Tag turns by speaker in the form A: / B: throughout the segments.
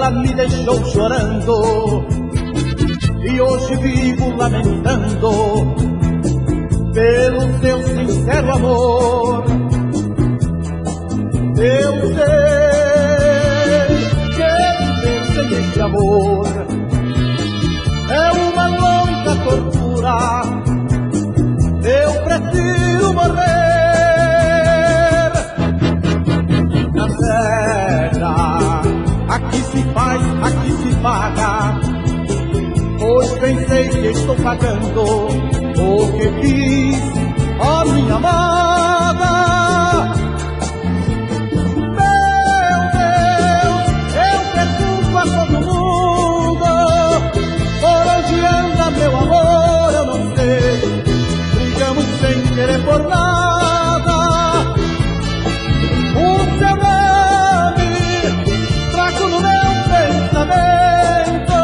A: vida me deixou chorando e hoje vivo lamentando pelo seu sincero amor. Eu sei que viver sem esse amor é uma longa tortura. Eu prefiro morrer na terra. Aqui se faz, aqui se paga, pois pensei que estou pagando o que fiz, ó minha amada. Meu Deus, eu pergunto a todo mundo, por onde anda meu amor, eu não sei. Brigamos sem querer por nada. O seu nome trago no meu pensamento.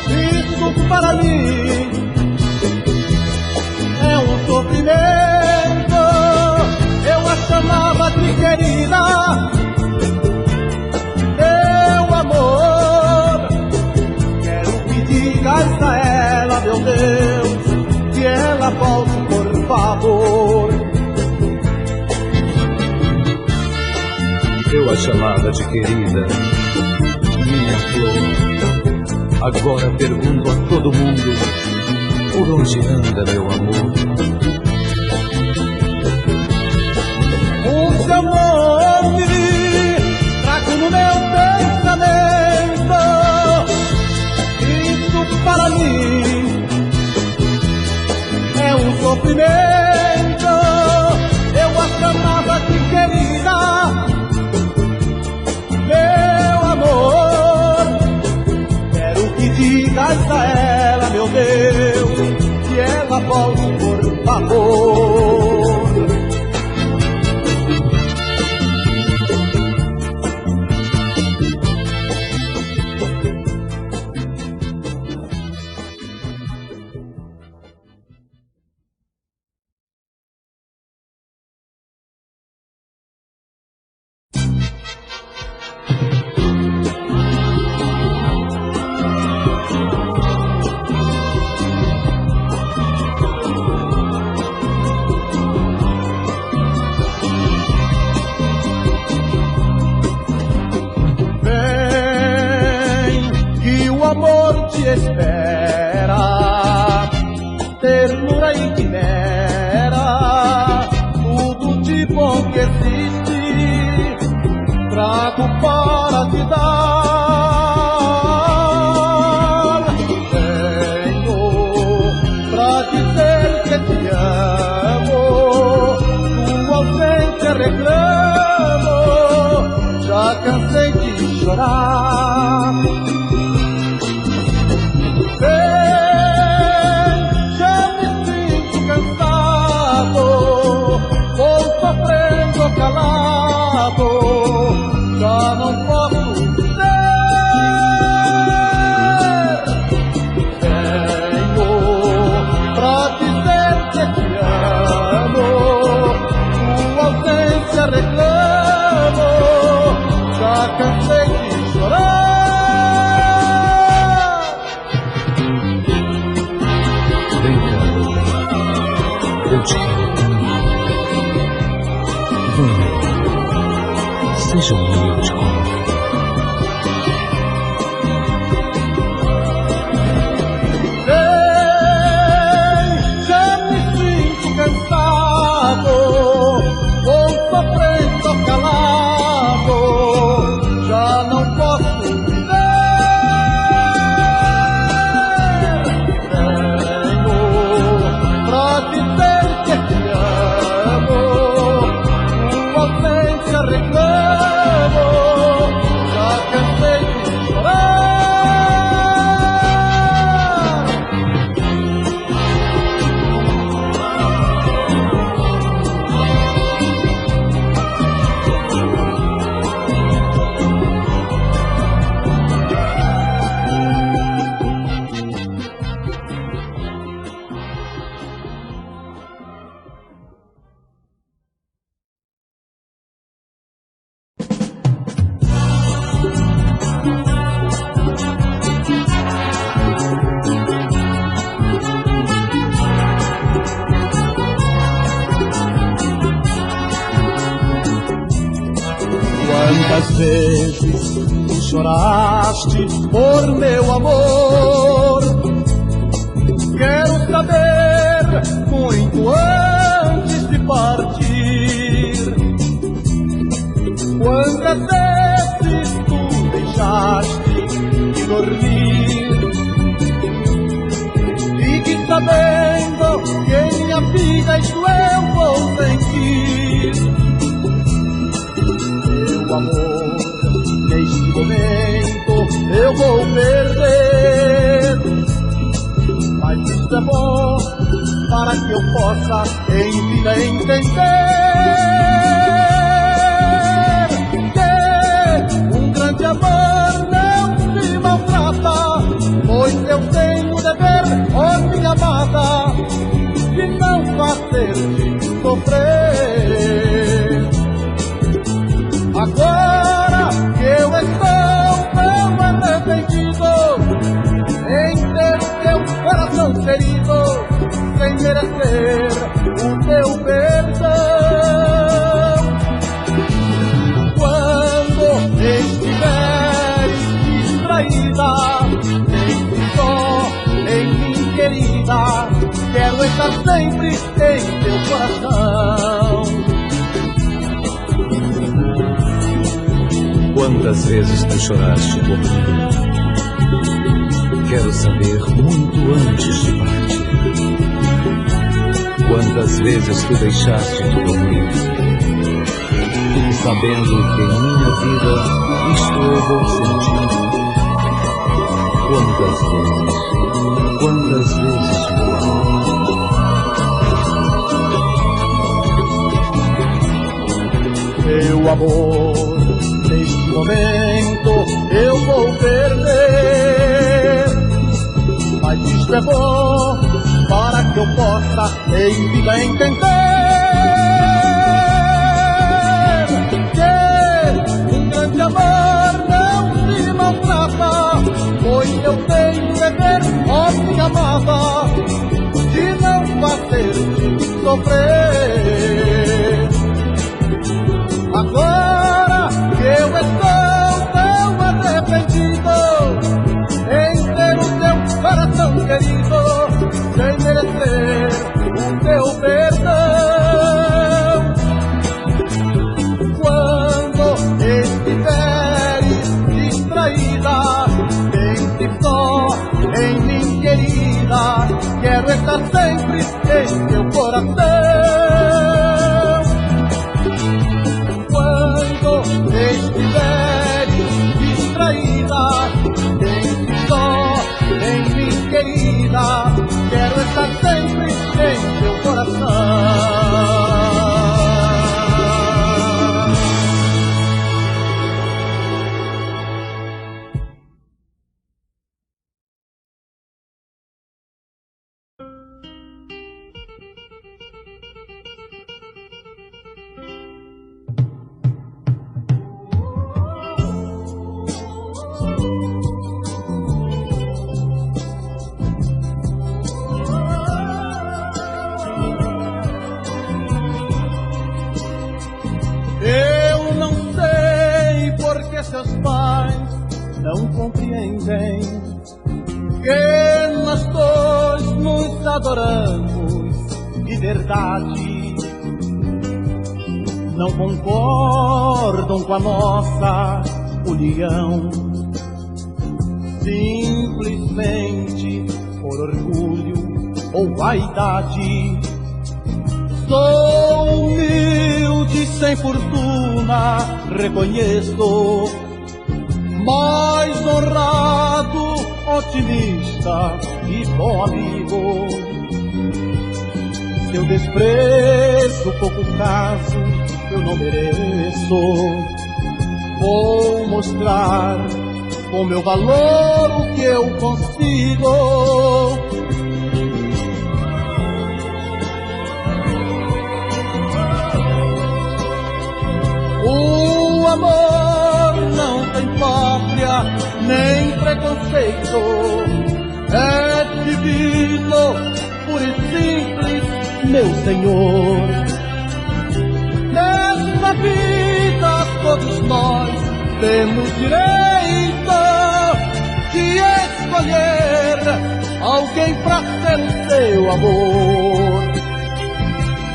A: Isso para mim é um sofrimento. Eu a chamava de querida, meu amor. Quero que digas a ela, meu Deus, que ela volte, por favor.
B: Eu a chamava de querida, minha flor. Agora pergunto a todo mundo, por onde anda meu amor?
A: O seu nome trago no meu pensamento. Isso para mim é um sofrimento. Eu a chamava de querida, meu amor. Quero que digas a ela, meu Deus, que ela volte, por favor. Espera, ternura e quimera, tudo de bom que existe, trago para te dar. Venho pra dizer que te amo, tua ausência reclamo, já cansei de chorar. Calado, já não posso dizer. Venho pra dizer que te amo, tua ausência reclamo, já cansei de chorar.
B: Vem cá, eu te quero. Seja humilde comigo.
A: Ei, já me sinto cansado, vou sofrendo calado, já não posso viver. Venho pra dizer que te amo, tua ausência reclamo, Quantas vezes tu choraste por meu amor? Quero saber muito antes de partir. Quantas vezes tu deixaste de dormir? Fique sabendo que em minha vida isso eu vou sentir. Meu amor, neste momento eu vou perder, mas isso é bom para que eu possa em vida entender que um grande amor não se maltrata, pois eu tenho o dever, ó minha amada, de não fazer-te sofrer. Agora que eu estou tão arrependido em ter o teu coração ferido, sem merecer o teu perdão. Quando estiveres distraída, pense só em mim, querida, quero estar sempre em teu coração.
B: Quantas vezes tu choraste por mim? Quero saber muito antes de partir. Quantas vezes tu deixaste de dormir? Fique sabendo que em minha vida isto eu vou sentir. Quantas vezes, meu amor?
A: Meu amor, neste momento eu vou perder, mas isto é bom para que eu possa em vida entender que um grande amor não se maltrata, pois eu tenho o dever, ó minha amada, de não fazer-te sofrer. Agora que eu estou tão arrependido em ter o teu coração querido, sem merecer o teu perdão. Quando estiveres distraída, pense só em mim, querida, quero estar sempre em teu coração. Estiveres distraída, pense só em mim, querida, quero estar sempre em teu coração. Seus pais não compreendem que nós dois nos adoramos de verdade. Não concordam com a nossa união, simplesmente por orgulho ou vaidade. Sou humilde, sem fortuna, reconheço, mas honrado, otimista e bom amigo. Seu desprezo, pouco caso, eu não mereço. Vou mostrar com meu valor o que eu consigo. O amor não tem pátria, nem preconceito, é divino, puro e simples, meu Senhor. Nesta vida todos nós temos direito de escolher alguém pra ser o seu amor.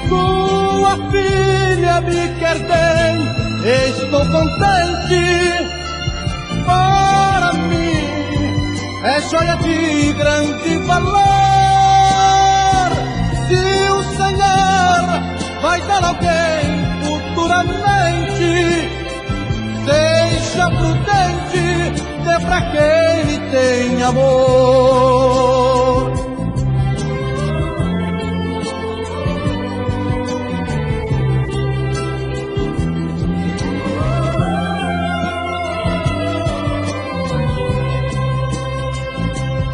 A: Sua filha me quer bem, estou contente. Para mim é joia de grande valor. Se o Senhor vai dar alguém futuramente, seja prudente, dê pra quem tem amor.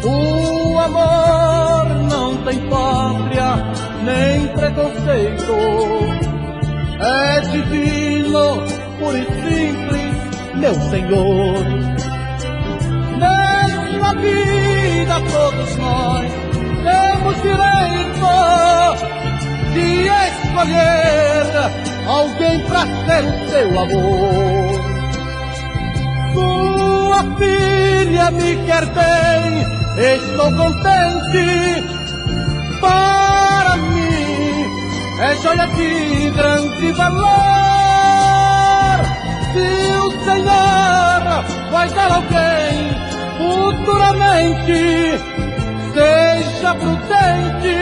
A: O amor não tem pátria nem preconceito, é divino, puro e simples, meu Senhor. Nessa vida todos nós temos direito de escolher alguém pra ser o seu amor. Sua filha me quer bem, estou contente. Para mim é joia de grande valor. Se o Senhor vai dar alguém futuramente, seja prudente,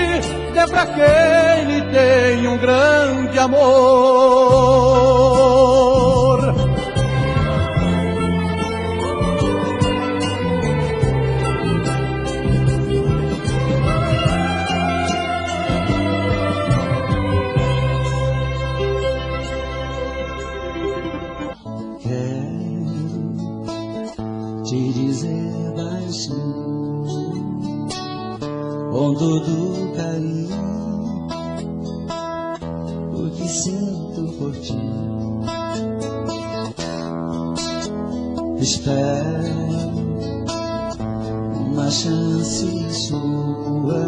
A: dê pra quem lhe tem um grande amor.
C: Te dizer baixinho, com todo carinho, o que sinto por ti. Espero uma chance sua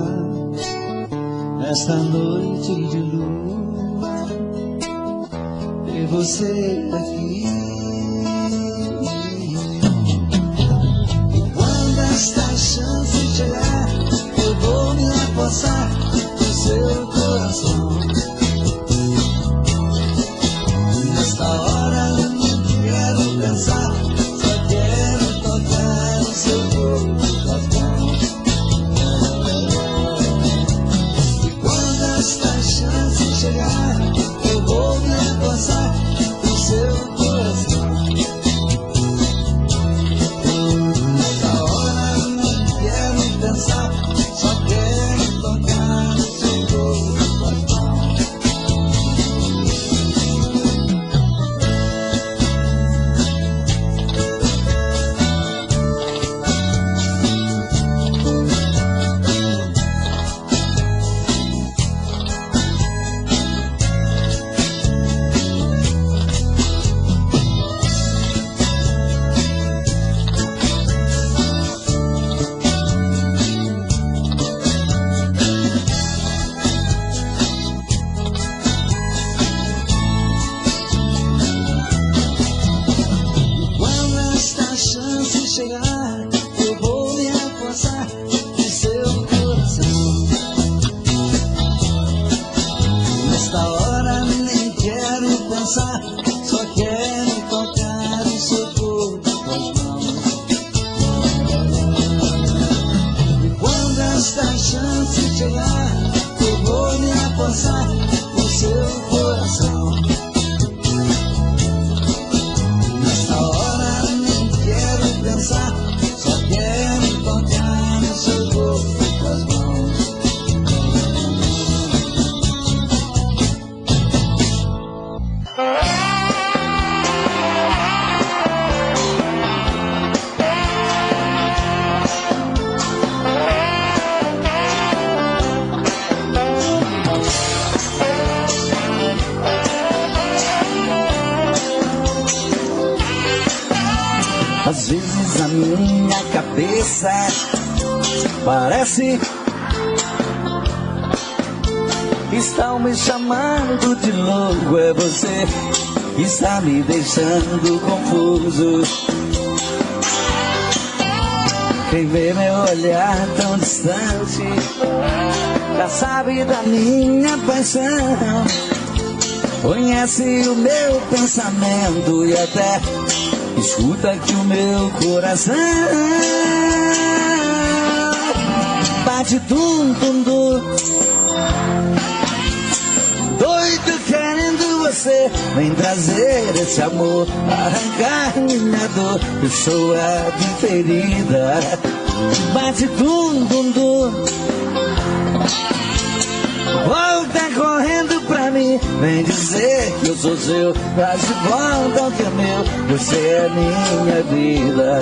C: nesta noite de lua, ter você aqui. Esta chance chegar, eu vou me apossar do seu coração. Nesta hora eu não quero pensar, só quero tocar o seu corpo com as mãos. E quando esta chance chegar, eu vou me apossar do seu coração. Só quero tocar o seu corpo com as mãos. Chegar, eu vou me apossar do seu coração. Nesta hora nem quero pensar, só quero tocar o seu corpo com as mãos. E quando esta chance chegar, eu vou me apossar do seu coração. Nesta hora nem quero pensar, só quero tocar no seu corpo com as mãos. Às vezes a minha cabeça parece estão me chamando de louco. É você está me deixando confuso. Quem vê meu olhar tão distante já sabe da minha paixão, conhece o meu pensamento e até escuta que o meu coração bate tum-tum-tum, doido querendo você. Vem trazer esse amor, arrancar minha dor. Eu sou a ferida, bate tum-tum-tum, volta correndo pra mim. Vem dizer que eu sou seu, traz de volta o que é meu. Você é minha vida.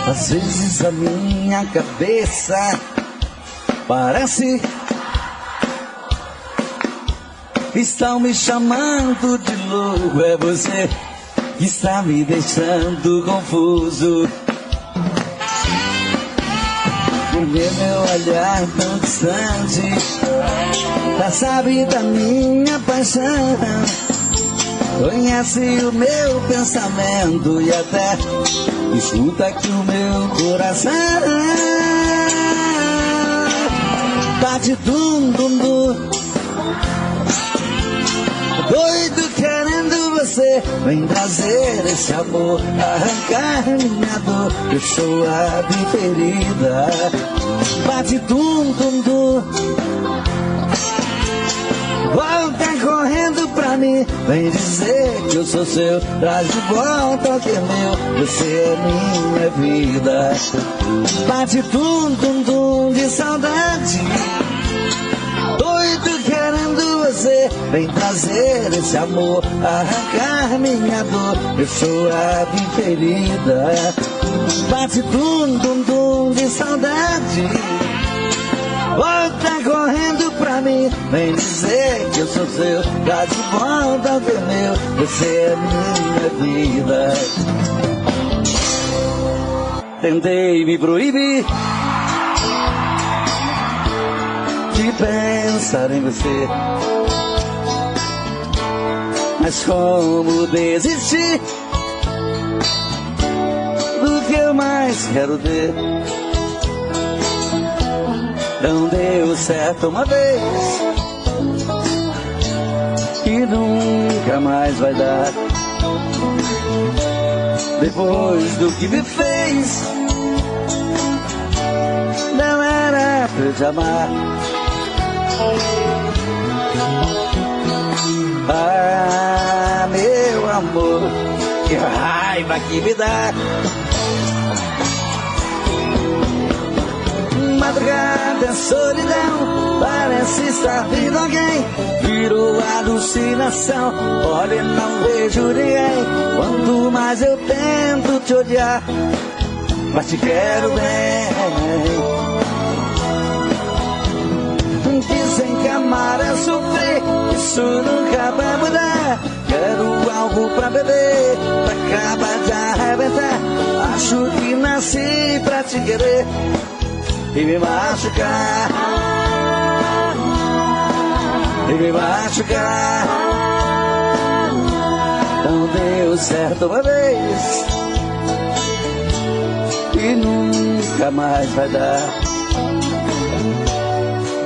C: Às vezes a minha cabeça parece estão me chamando de louco. É você que está me deixando confuso. Por ver meu olhar tão distante, já sabe da minha paixão, conhece o meu pensamento e até escuta que o meu coração bate dum-dum-dum, doido querendo você. Vem trazer esse amor, arrancar minha dor. Eu sou a ferida, bate dum-dum-dum, volta correndo pra mim. Vem dizer que eu sou seu, traz de volta o que é meu. Você é minha vida, bate tum-tum-tum de saudade, doido querendo você. Vem trazer esse amor, arrancar minha dor. Eu sou a ferida, bate tum-tum-tum de saudade, volta correndo pra mim. Vem dizer que eu sou seu, traz de volta o que é meu. Você é minha vida. Tentei me proibir de pensar em você, mas como desistir do que eu mais quero ter? Não deu certo uma vez e nunca mais vai dar. Depois do que me fez, não era pra eu te amar. Ah, meu amor, que raiva que me dá. Madrugada é solidão, parece estar vendo alguém. Virou alucinação, olha e não vejo ninguém. Quanto mais eu tento te odiar, mas te quero bem. Dizem que amar é sofrer, isso nunca vai mudar. Quero algo pra beber, pra acabar de arrebentar. Acho que nasci pra te querer e me machucar, e me machucar. Não deu certo uma vez e nunca mais vai dar.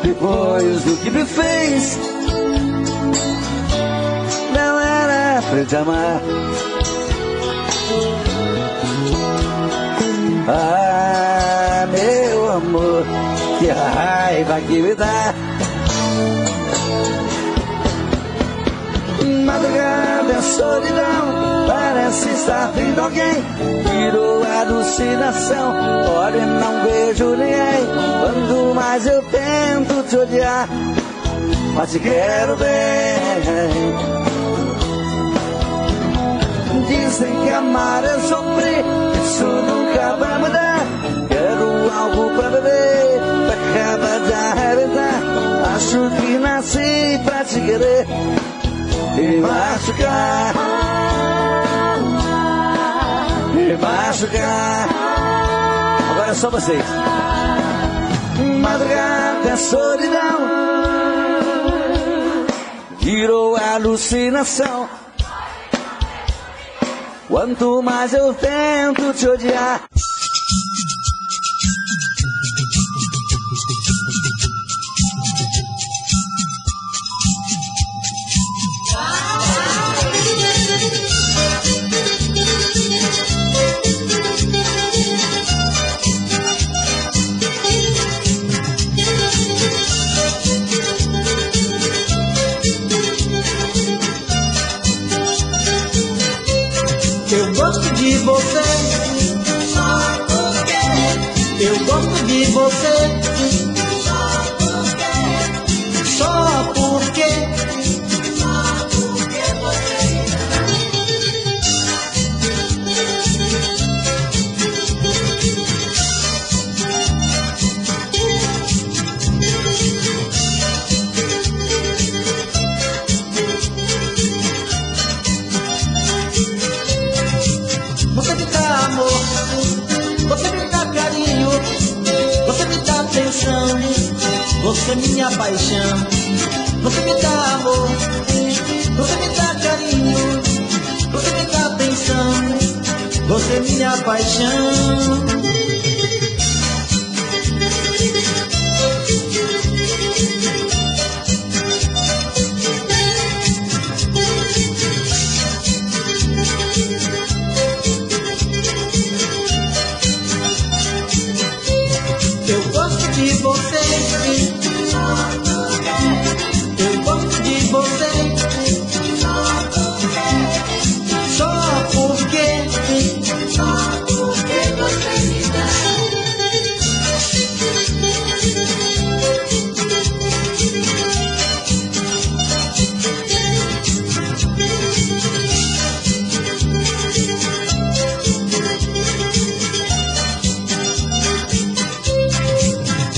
C: Depois do que me fez, não era pra eu te amar. Ah, meu amor, que raiva que me dá. Madrugada é solidão, parece estar vendo alguém. Virou alucinação, olha e não vejo ninguém. Quanto mais eu tento te odiar, mas te quero bem. Dizem que amar é sofrer, isso nunca vai mudar. Quero algo pra beber, pra acabar de nasci pra te querer e machucar, e machucar. Agora é só vocês. Madrugada é solidão, virou alucinação. Quanto mais eu tento te odiar,
D: eu gosto de você, só porque eu gosto de você, só porque você. Você me dá amor, você me dá carinho, você me dá atenção, você é minha paixão. Você me dá amor, você me dá carinho, você me dá atenção, você é minha paixão. Eu gosto de você, eu gosto de você, só porque você me dá.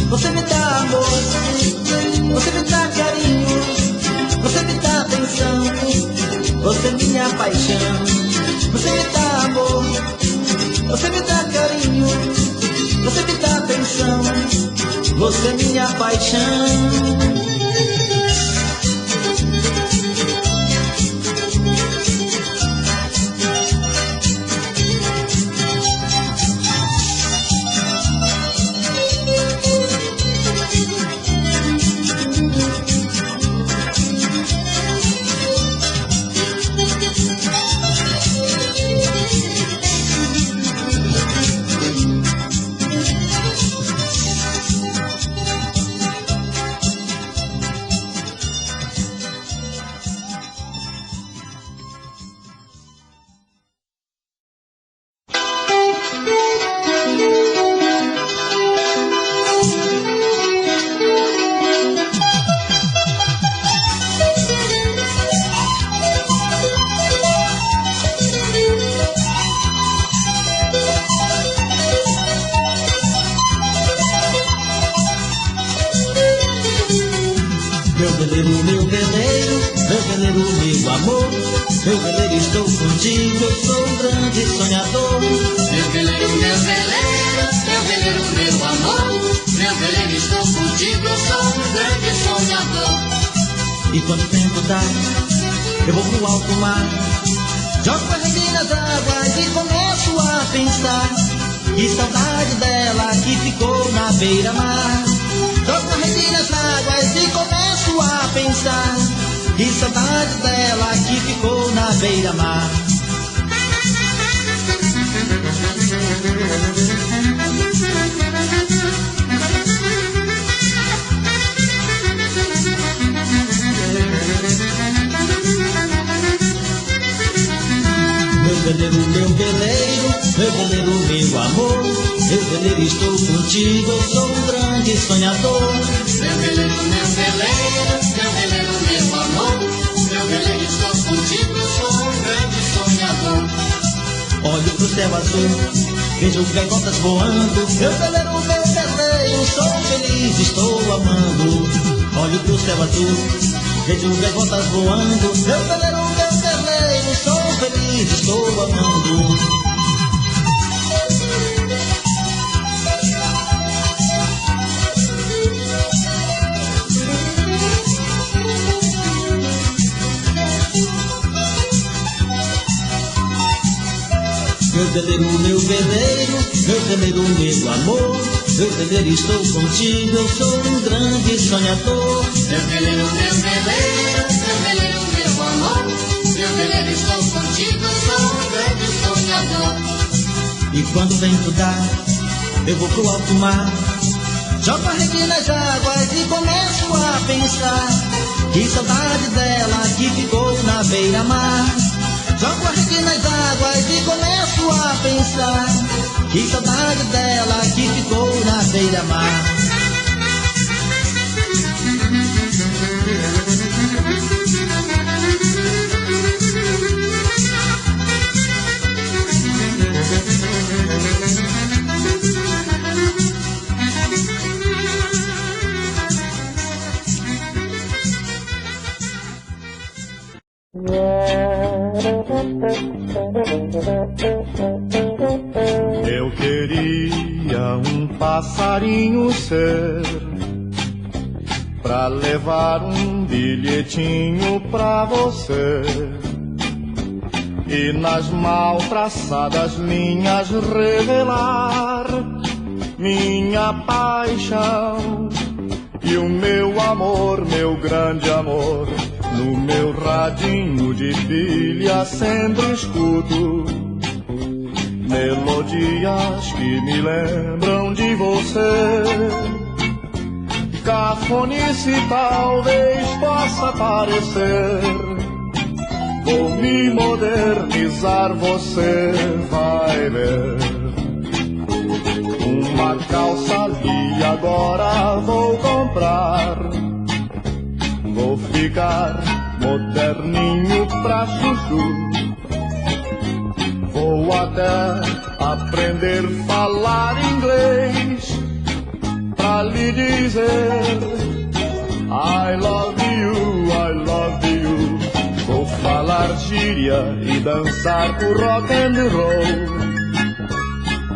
D: Você me dá amor, você me dá carinho, você me dá atenção, você é minha paixão. Você me dá amor, você me dá carinho, você me dá atenção, você é minha paixão. Meu veleiro, meu veleiro, meu amor. Meu veleiro, estou contigo, eu sou um grande sonhador.
E: Meu veleiro, meu amor. Meu veleiro, estou contigo, eu sou um grande sonhador.
D: E quando o tempo dá, eu vou pro alto mar, jogo a rede nas águas e começo a pensar. Que saudade dela que ficou na beira-mar. Jogo a rede nas águas e começo a pensar. Que saudade dela que ficou na beira-mar. Meu veleiro, meu amor. Meu veleiro, estou contigo, eu sou um grande sonhador.
E: Meu veleiro, meu amor. Meu veleiro, estou contigo, eu sou um grande sonhador.
D: Olho pro céu azul, vejo gaivotas voando. Meu veleiro, sou feliz, estou amando. Olho pro céu azul, vejo gaivotas voando. Meu veleiro, sou feliz, estou amando. Meu veleiro, meu amor. Meu veleiro, estou contigo, eu sou um grande sonhador.
E: Meu veleiro, meu amor. Meu veleiro, estou contigo, eu sou um grande sonhador.
D: E quando o vento dá, eu vou pro alto mar. Jogo a rede nas águas e começo a pensar. Que saudade dela que ficou na beira-mar. Jogo a rede nas águas e começo a pensar. Que saudade dela que ficou na beira-mar.
A: Eu queria um passarinho ser pra levar um bilhetinho pra você e nas mal traçadas linhas revelar minha paixão e o meu amor, meu grande amor. No meu radinho de pilha sempre escuto melodias que me lembram de você. Cafonice talvez possa parecer, vou me modernizar, você vai ver. Uma calça ali agora vou comprar, vou ficar moderninho pra chuchu. Vou até aprender a falar inglês pra lhe dizer I love you, I love you. Vou falar gíria e dançar o rock and roll.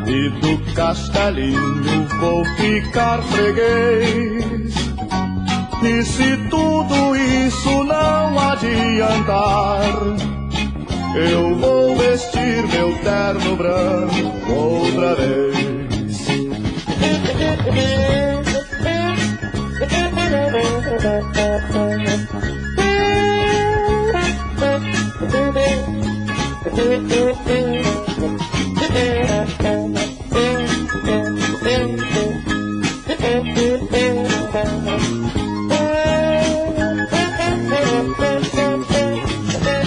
A: E do castelinho vou ficar freguês. E se tudo isso não adiantar, eu vou vestir meu terno branco outra vez.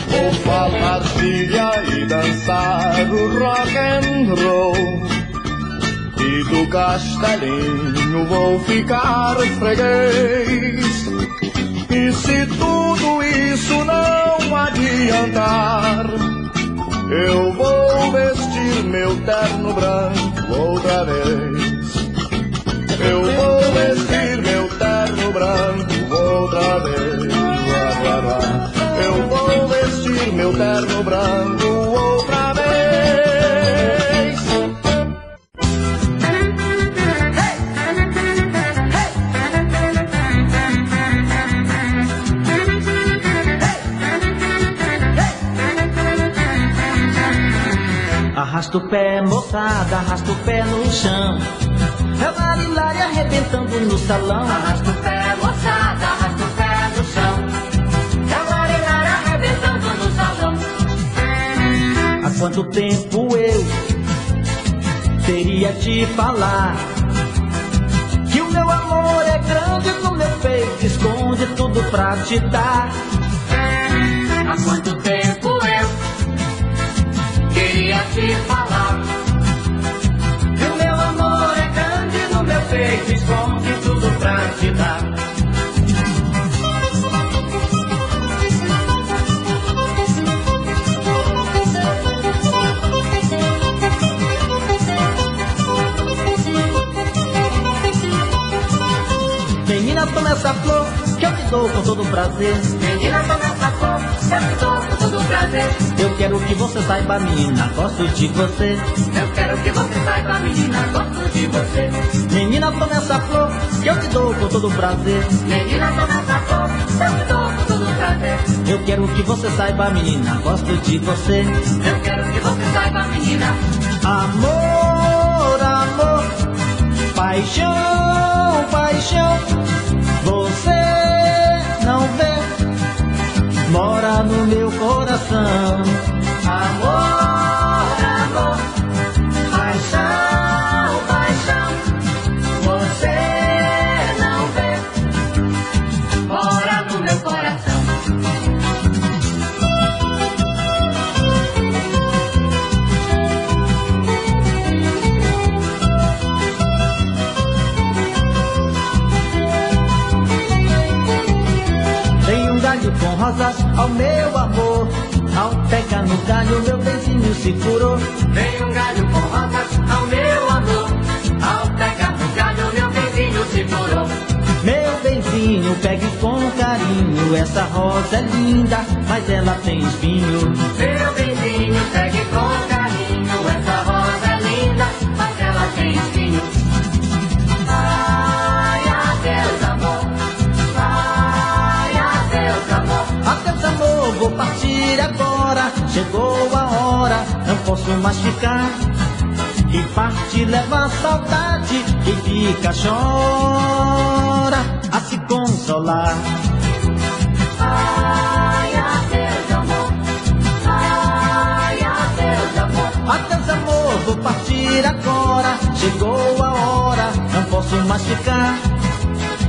A: Vou falar gíria e dançar o rock and roll. E do castelinho vou ficar freguês. E se tudo isso não adiantar, eu vou vestir meu terno branco outra vez. Eu vou vestir meu terno branco outra vez. Eu vou vestir meu terno branco outra vez.
D: Arrasta o pé, moçada, arrasta o pé no chão. É o Larilária arrebentando no salão.
F: Arrasta o pé, moçada, arrasta o pé no chão. É o Larilária arrebentando no salão.
D: Há quanto tempo eu teria te falar que o meu amor é grande no meu peito, esconde tudo pra te dar.
F: Há quanto tempo eu queria te falar que o meu amor é grande no meu peito, esconde tudo pra te dar.
D: Menina, toma essa flor, te dou com todo prazer.
F: Menina, toma essa flor, eu te dou com todo prazer.
D: Eu quero que você saiba, menina, gosto de você.
F: Eu quero que você saiba, menina, gosto de você.
D: Menina, toma essa flor, que eu te dou com todo prazer.
F: Menina, toma essa flor, eu te dou com todo prazer.
D: Eu quero que você saiba, menina, gosto de você.
F: Eu quero que você saiba, menina.
D: Amor, amor, paixão, paixão. Você não vê, mora no meu coração.
F: Amor, amor, paixão, paixão. Você não vê, mora no meu coração.
D: Com rosas ao meu amor, ao pegar no galho meu benzinho se curou.
F: Vem um galho com rosas ao meu amor, ao pegar no galho meu benzinho se furou.
D: Meu benzinho, pegue com carinho, essa rosa é linda, mas ela tem espinho.
F: Meu benzinho, pegue com carinho, essa rosa é linda, mas ela tem espinho. Ai, adeus amor, ai, adeus amor.
D: Adeus amor, vou partir agora, chegou a hora, não posso mais ficar. Quem parte leva a saudade, quem fica chora a se consolar.
F: Ai, adeus amor, ai, adeus amor.
D: Adeus amor, vou partir agora, chegou a hora, não posso mais ficar.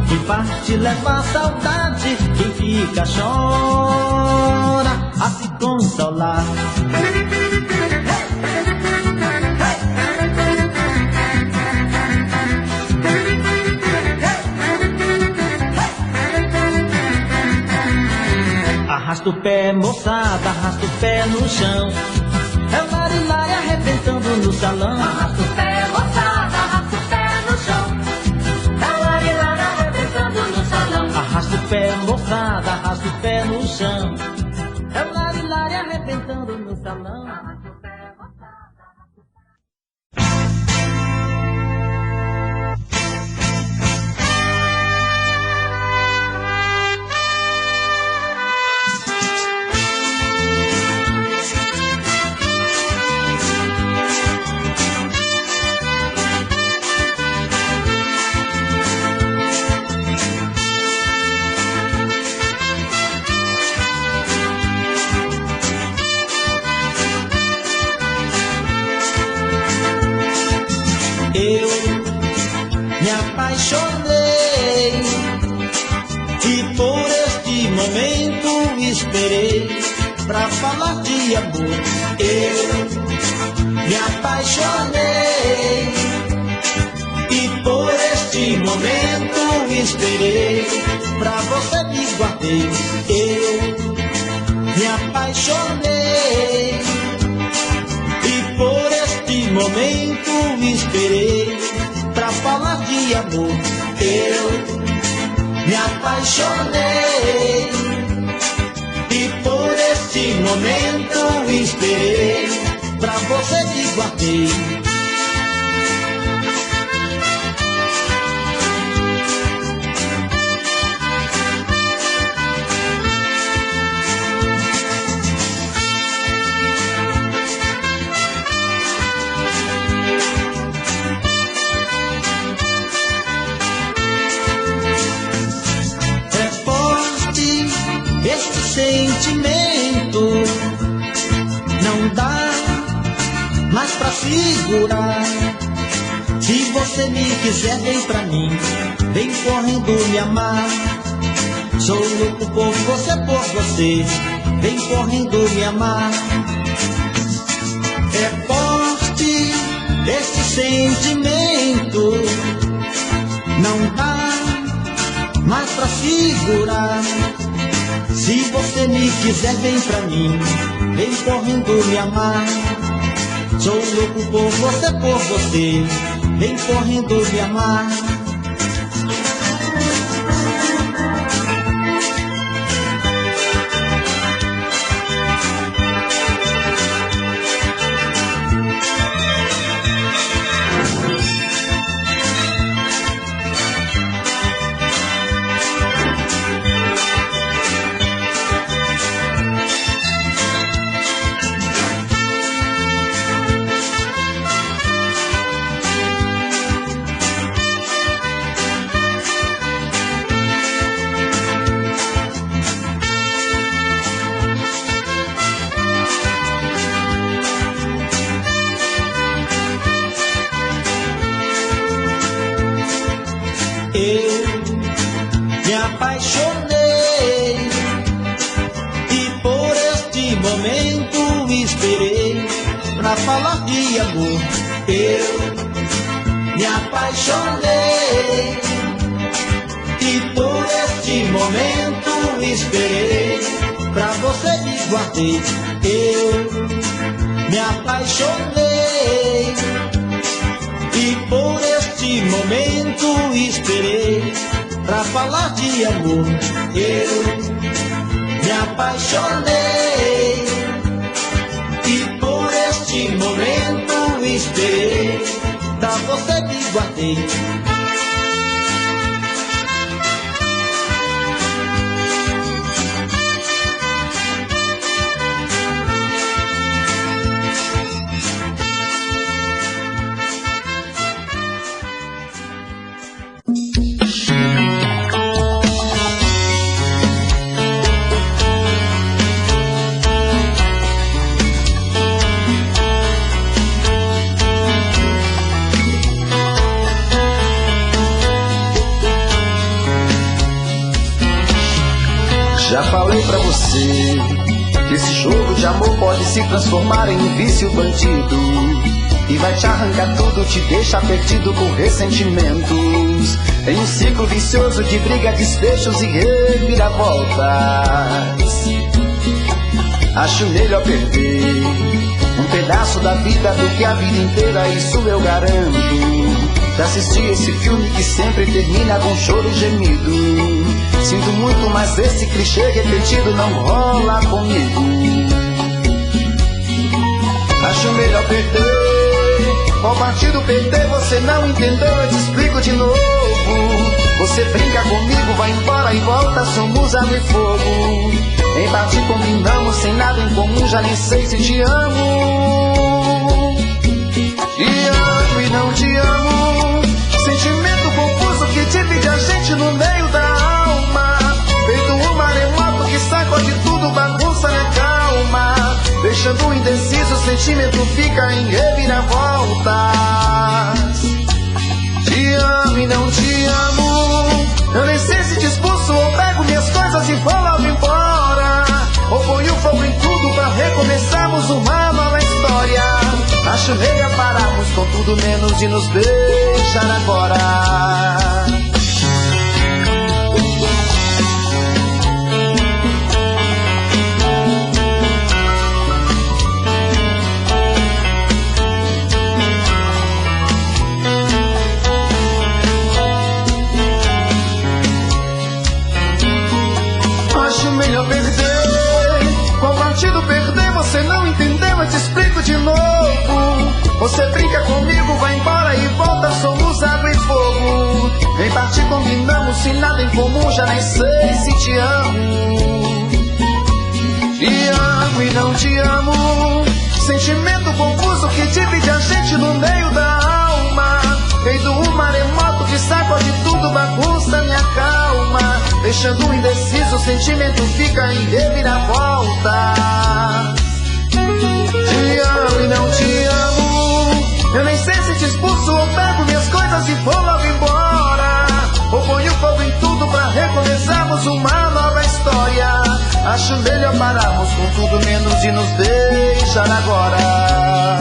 D: Quem parte leva a saudade, quem fica chora a se consolar. Arrasta o pé, moçada, arrasta o pé no chão. É o Marilai arrebentando no salão.
F: Arrasta o pé, moçada, arrasta o pé no chão. É o Marilai arrebentando no salão.
D: Arrasta o pé, moçada, arrasta o pé no chão. É o Marilai arrebentando no salão. Eu me apaixonei e por este momento esperei pra falar de amor. Eu me apaixonei e por este momento esperei pra você me guardei. Eu me apaixonei e por este momento esperei pra falar de amor. Eu me apaixonei e por este momento esperei pra você me guardei. Este sentimento não dá mais pra segurar. Se você me quiser, vem pra mim, vem correndo me amar. Sou louco por você, vem correndo me amar. É forte este sentimento, não dá mais pra segurar. Se você me quiser, vem pra mim, vem correndo me amar. Sou louco por você, vem correndo me amar. de amor eu me apaixonei, e por este momento esperei, pra você me guardei. Eu me apaixonei, e por este momento esperei, pra falar de amor. Eu me apaixonei, e por este momento esperei, pra você me guardei.
C: Já falei pra você que esse jogo de amor pode se transformar em um vício bandido, e vai te arrancar tudo, te deixar perdido por ressentimentos, em um ciclo vicioso de briga, desfechos e reviravoltas. Acho melhor perder um pedaço da vida do que a vida inteira, isso eu garanto. Já assisti esse filme que sempre termina com choro e gemido. Sinto muito, mas esse clichê repetido não rola comigo. Acho melhor perder. Qual partido perder? Você não entendeu, eu te explico de novo. Você brinca comigo, vai embora e volta, somos água e fogo. Em parte combinamos, sem nada em comum, já nem sei se te amo. Te amo e não te amo, sentimento confuso que divide a gente no meio da alma. Feito um maremoto que sacode tudo, bagunça minha calma, deixando indeciso, o sentimento fica em reviravoltas. Te amo e não te amo, eu nem sei se te expulso ou pego minhas coisas e vou logo embora, ou ponho fogo em tudo pra recomeçarmos uma nova história. Acho melhor pararmos com tudo menos de nos beijar agora. Acho melhor perder. Qual partido perder? Você não entendeu, eu te explico de novo. Você brinca comigo, vai embora e volta, somos água e fogo. Em parte combinamos, sem nada em comum, já nem sei se te amo. Te amo e não te amo, sentimento confuso que divide a gente no meio da alma. Feito um maremoto que sacode tudo, bagunça minha calma, deixando indeciso, o sentimento fica em reviravolta. Te amo e não te amo, eu nem sei se te expulso ou pego minhas coisas e vou logo embora, ou ponho fogo em tudo pra recomeçarmos uma nova história. Acho melhor pararmos com tudo menos de nos deixar agora.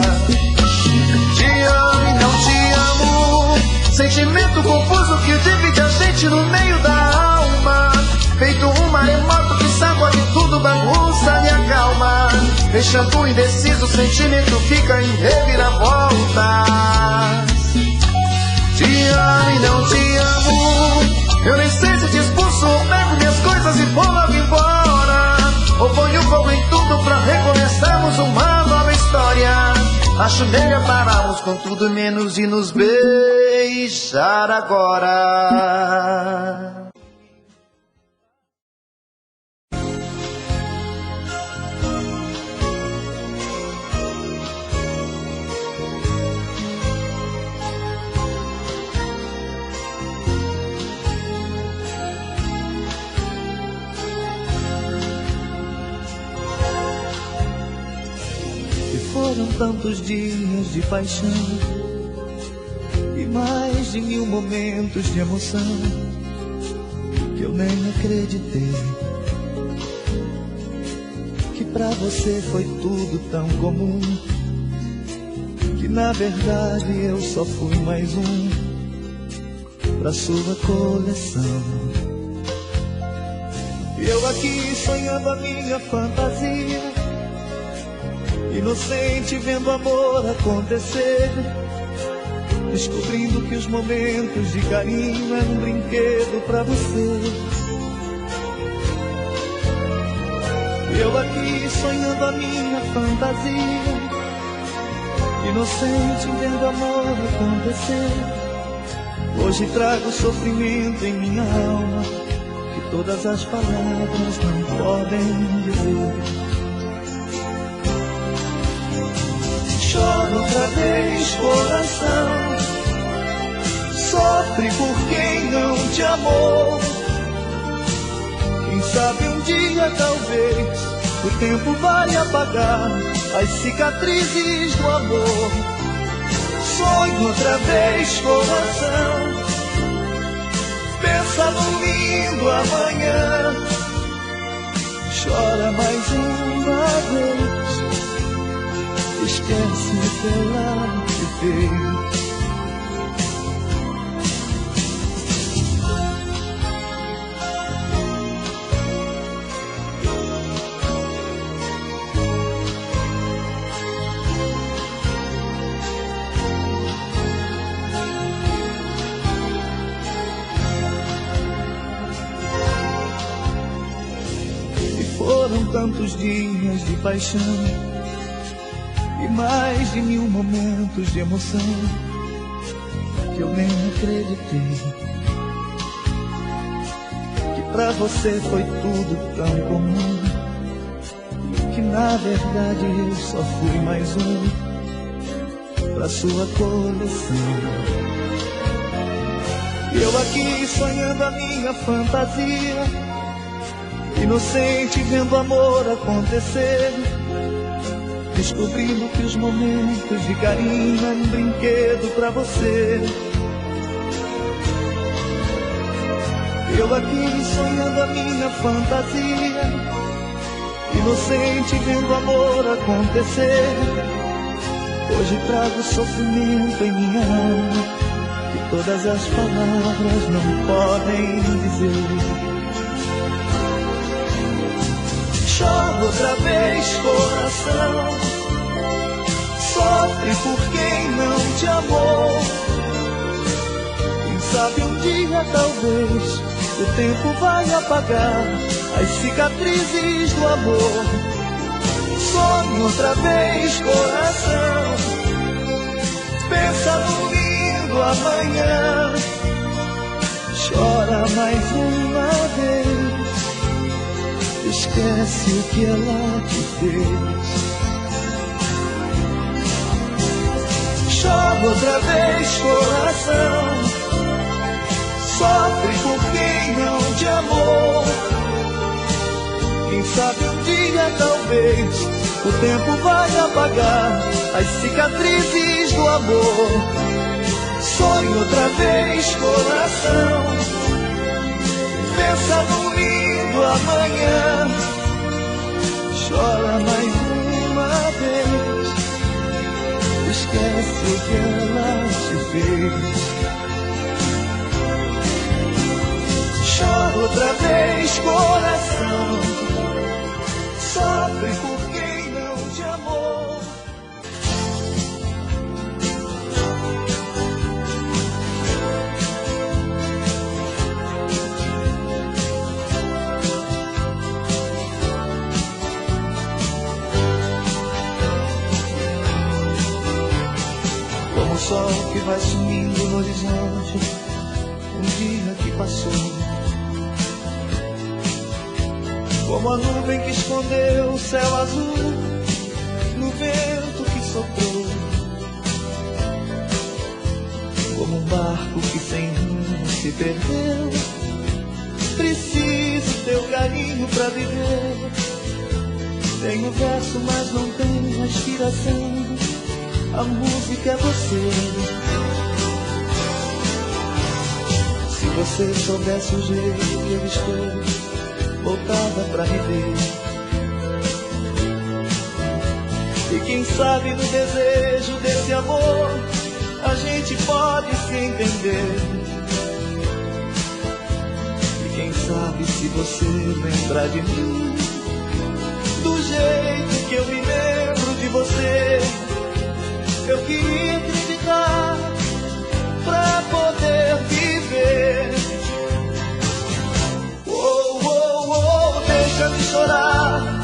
C: Te amo e não te amo, sentimento confuso que divide a gente no meio da alma. Feito um maremoto que sacode tudo, bagunça minha calma, deixando indeciso, o sentimento fica em reviravoltas. Te amo e não te amo, eu nem sei se te expulso ou pego minhas coisas e vou logo embora, ou ponho fogo em tudo pra recomeçarmos uma nova história. Acho melhor pararmos com tudo menos de nos beijar agora. Foram tantos dias de paixão e mais de 1000 momentos de emoção que eu nem acreditei que pra você foi tudo tão comum. que na verdade eu só fui mais um pra sua coleção. E eu aqui sonhando a minha fantasia, inocente vendo amor acontecer, descobrindo que os momentos de carinho eram um brinquedo pra você. E eu aqui sonhando a minha fantasia, inocente vendo amor acontecer. Hoje trago sofrimento em minha alma que todas as palavras não podem dizer. Chora outra vez, coração, sofre por quem não te amou. Quem sabe um dia, talvez, o tempo vai apagar as cicatrizes do amor. Sonha outra vez, coração, pensa no lindo amanhã. Chora mais uma vez, esquece o que ela te fez. Foram tantos dias de paixão e mais de 1000 momentos de emoção que eu nem acreditei que pra você foi tudo tão comum, que na verdade eu só fui mais um pra sua coleção. E eu aqui sonhando a minha fantasia, inocente vendo amor acontecer, descobrindo que os momentos de carinho eram um brinquedo pra você. Eu aqui sonhando a minha fantasia, inocente vendo amor acontecer. Hoje trago sofrimento em minha alma que todas as palavras não podem dizer. Chora outra vez, coração, sofre por quem não te amou. Quem sabe um dia, talvez, o tempo vai apagar as cicatrizes do amor. Sonha outra vez, coração, pensa no lindo amanhã. Chora mais uma vez, esquece o que ela te fez. Chora outra vez, coração, sofre por quem não te amou. Quem sabe um dia, talvez, o tempo vai apagar as cicatrizes do amor. Sonha outra vez, coração, pensa no lindo amanhã. Chora mais uma vez, esquece o que ela te fez. Chora outra vez, coração, sofre por quem não te amou. Como o sol que vai sumindo no horizonte, um dia que passou. Como a nuvem que escondeu o céu azul no vento que soprou. Como um barco que sem rumo se perdeu, preciso teu carinho pra viver. Tenho verso, mas não tenho inspiração. A música é você. Se você soubesse o jeito que eu estou, voltava pra me ver. E quem sabe no desejo desse amor a gente pode se entender. E quem sabe se você lembrar de mim do jeito que eu me lembro de você. Eu queria acreditar pra poder viver. Oh, oh, oh, deixa-me chorar,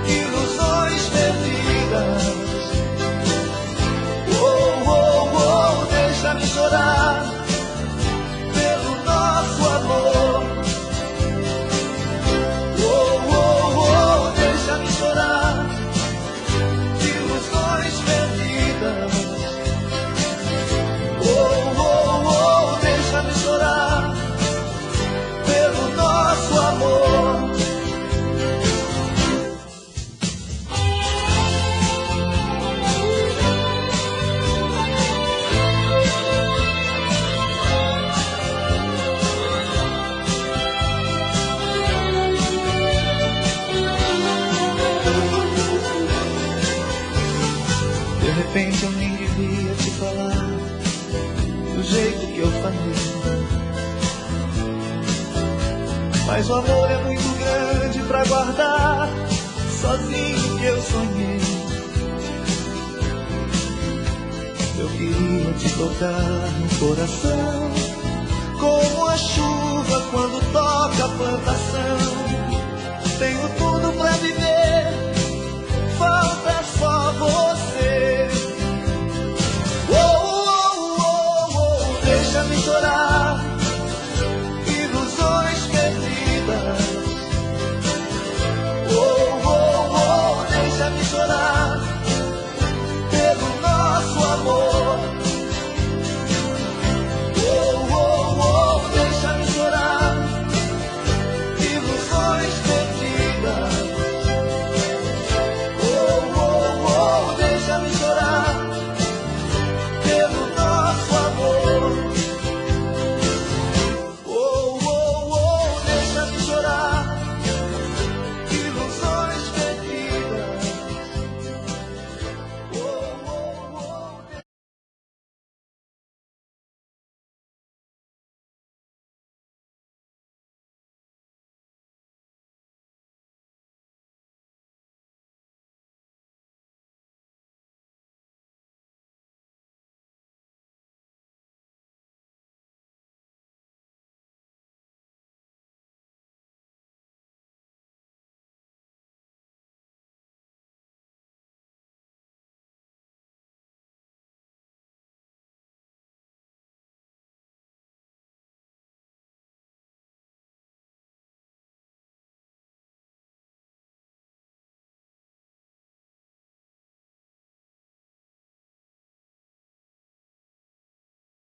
C: ilusões perdidas. Oh, oh, oh, deixa-me chorar pelo nosso amor. Oh, oh, oh, deixa-me chorar, ilusões perdidas. Oh, oh, oh, deixa-me chorar pelo nosso amor. De repente eu nem devia te falar do jeito que eu falei, mas o amor é muito grande pra guardar sozinho que eu sonhei. Eu queria te tocar no coração, como a chuva quando toca a plantação.